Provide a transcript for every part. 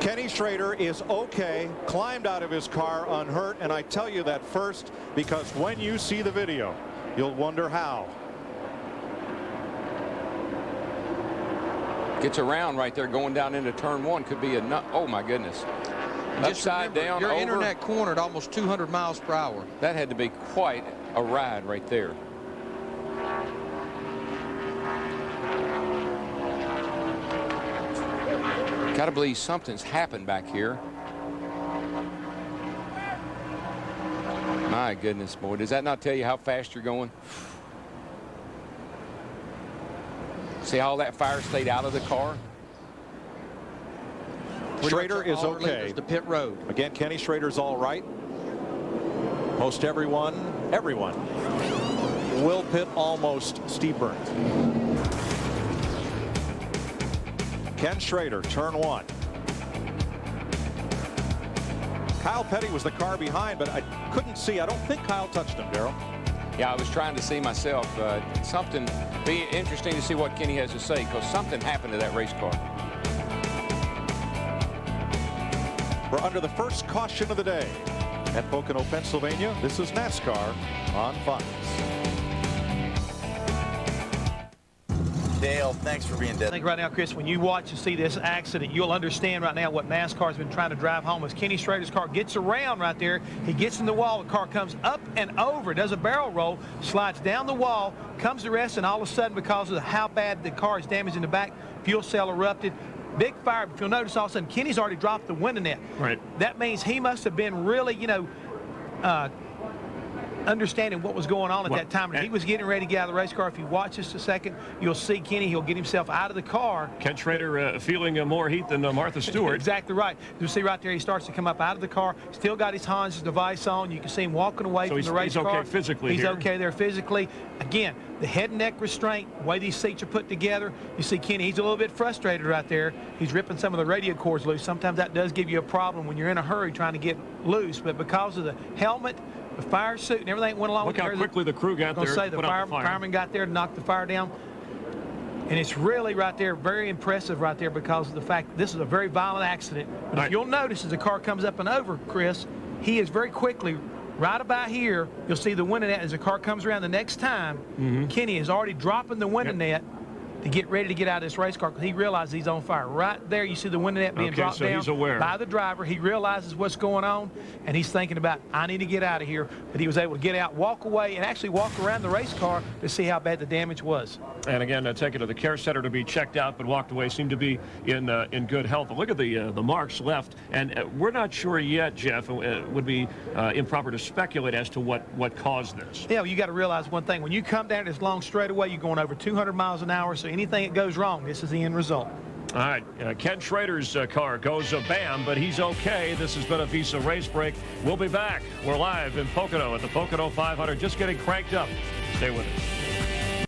Kenny Schrader is okay, climbed out of his car unhurt, and I tell you that first because when you see the video, you'll wonder how. Gets around right there going down into turn one. Could be a nut. Oh my goodness. Just upside remember, down you're over. entering that corner at almost 200 miles per hour. That had to be quite a ride right there. Got to believe something's happened back here. My goodness, boy, does that not tell you how fast you're going? See how all that fire stayed out of the car? Schrader is okay. The pit road. Again, Kenny Schrader's all right. Most everyone will pit almost Steve Burns. Ken Schrader, turn one. Kyle Petty was the car behind, but I couldn't see. I don't think Kyle touched him, Darrell. Yeah, I was trying to see myself. Something be interesting to see what Kenny has to say, because something happened to that race car. We're under the first caution of the day at Pocono, Pennsylvania. This is NASCAR on Fox. Dale, thanks for being I dead. think right now, Chris, when you watch and see this accident, you'll understand right now what NASCAR's been trying to drive home. As Kenny Schrader's car gets around right there, he gets in the wall, the car comes up and over, does a barrel roll, slides down the wall, comes to rest, and all of a sudden, because of how bad the car is damaged in the back, fuel cell erupted. Big fire. If you'll notice, all of a sudden, Kenny's already dropped the window net. Right. That means he must have been really, understanding what was going on at that time. And he was getting ready to get out of the race car. If you watch this a second, you'll see Kenny. He'll get himself out of the car. Ken Schrader feeling more heat than Martha Stewart. Exactly right. You see right there, he starts to come up out of the car. Still got his Hans device on. You can see him walking away from the race car. He's okay physically. He's okay there physically. Again, the head and neck restraint, the way these seats are put together. You see Kenny, he's a little bit frustrated right there. He's ripping some of the radio cords loose. Sometimes that does give you a problem when you're in a hurry trying to get loose. But because of the helmet, the fire suit, and everything that went along Look with it. how quickly the crew got there. The fireman got there to knock the fire down. And it's really right there, very impressive right there, because of the fact that this is a very violent accident. But if you'll notice, as the car comes up and over, Chris, he is very quickly, right about here, you'll see the window net as the car comes around the next time. Kenny is already dropping the window net to get ready to get out of this race car, because he realizes he's on fire. Right there, you see the window net being dropped down by the driver. He realizes what's going on, and he's thinking about, I need to get out of here. But he was able to get out, walk away, and actually walk around the race car to see how bad the damage was. And again, taken to the care center to be checked out, but walked away, seemed to be in good health. But look at the marks left, and we're not sure yet, Jeff. It would be improper to speculate as to what caused this. Yeah, well, you got to realize one thing. When you come down this long straightaway, you're going over 200 miles an hour, so anything that goes wrong, this is the end result. All right, Ken Schrader's car goes bam, but he's okay. This has been a Visa Race Break. We'll be back. We're live in Pocono at the Pocono 500, just getting cranked up. Stay with us.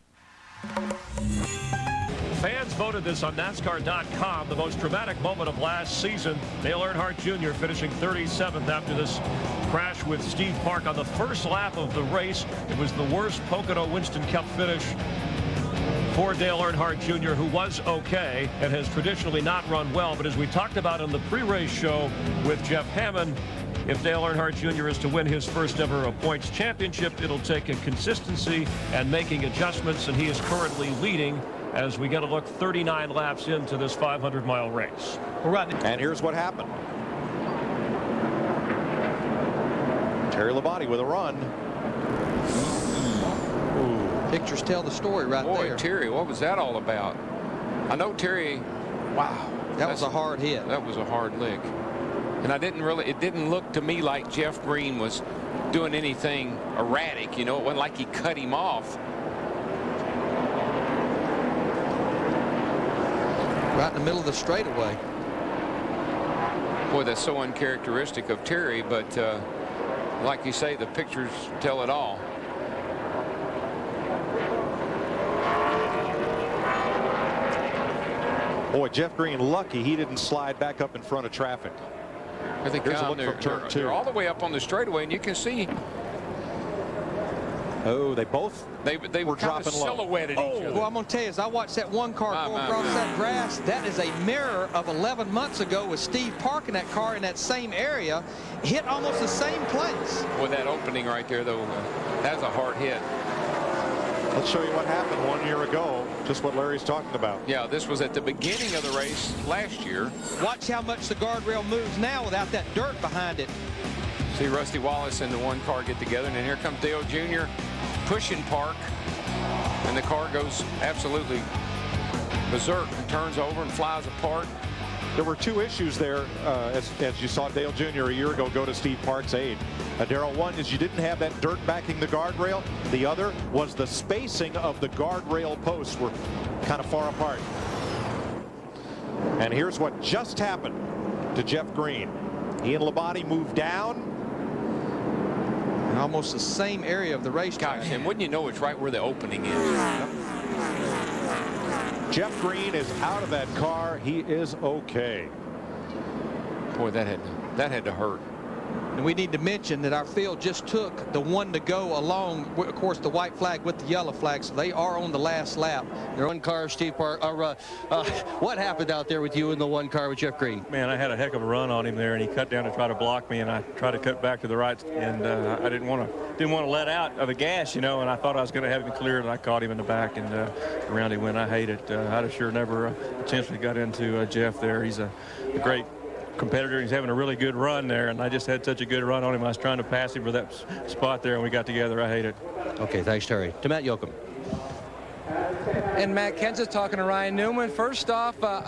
Fans voted this on NASCAR.com the most dramatic moment of last season. Dale Earnhardt Jr. finishing 37th after this crash with Steve Park on the first lap of the race. It was the worst Pocono Winston Cup finish for Dale Earnhardt Jr., who was okay and has traditionally not run well. But as we talked about in the pre-race show with Jeff Hammond, if Dale Earnhardt Jr. is to win his first ever points championship, it'll take a consistency and making adjustments, and he is currently leading as we get a look 39 laps into this 500-mile race. And here's what happened. Terry Labonte with a run. Pictures tell the story right there. Boy, Terry, what was that all about? I know Terry, wow. That was a hard hit. That was a hard lick. And it didn't look to me like Jeff Green was doing anything erratic. You know, it wasn't like he cut him off. Right in the middle of the straightaway. Boy, that's so uncharacteristic of Terry, but like you say, the pictures tell it all. Boy, Jeff Green lucky he didn't slide back up in front of traffic. Here's a look from turn two. They're all the way up on the straightaway, and you can see Oh, they both They were were kind of dropping low. silhouetted each other. Well, I'm going to tell you, as I watched that one car go across that grass, that is a mirror of 11 months ago with Steve parking that car in that same area, hit almost the same place. With that opening right there, though, that's a hard hit. Let's show you what happened 1 year ago, just what Larry's talking about. Yeah, this was at the beginning of the race last year. Watch how much the guardrail moves now without that dirt behind it. See Rusty Wallace and the one car get together, and then here comes Dale Jr. pushing Park, and the car goes absolutely berserk and turns over and flies apart. There were two issues there, as you saw Dale Jr. a year ago go to Steve Park's aid. Darrell, one is you didn't have that dirt backing the guardrail. The other was the spacing of the guardrail posts were kind of far apart. And here's what just happened to Jeff Green. He and Labonte moved down. In almost the same area of the racetrack. Gosh, and wouldn't you know, it's right where the opening is. Jeff Green is out of that car. He is okay. Boy, that had to hurt. And we need to mention that our field just took the one to go along, of course, the white flag with the yellow flag, so they are on the last lap. Their one car, Steve Park. What happened out there with you in the one car with Jeff Green? Man, I had a heck of a run on him there, and he cut down to try to block me, and I tried to cut back to the right, and I didn't want to let out of the gas, you know, and I thought I was going to have him cleared, and I caught him in the back, and around he went. I hate it. I'd have sure never potentially got into Jeff there. He's a great competitor. He's having a really good run there, and I just had such a good run on him. I was trying to pass him for that spot there, and we got together. I hate it. Okay, thanks, Terry. To Matt Yoakum. And Matt Kenseth talking to Ryan Newman. First off,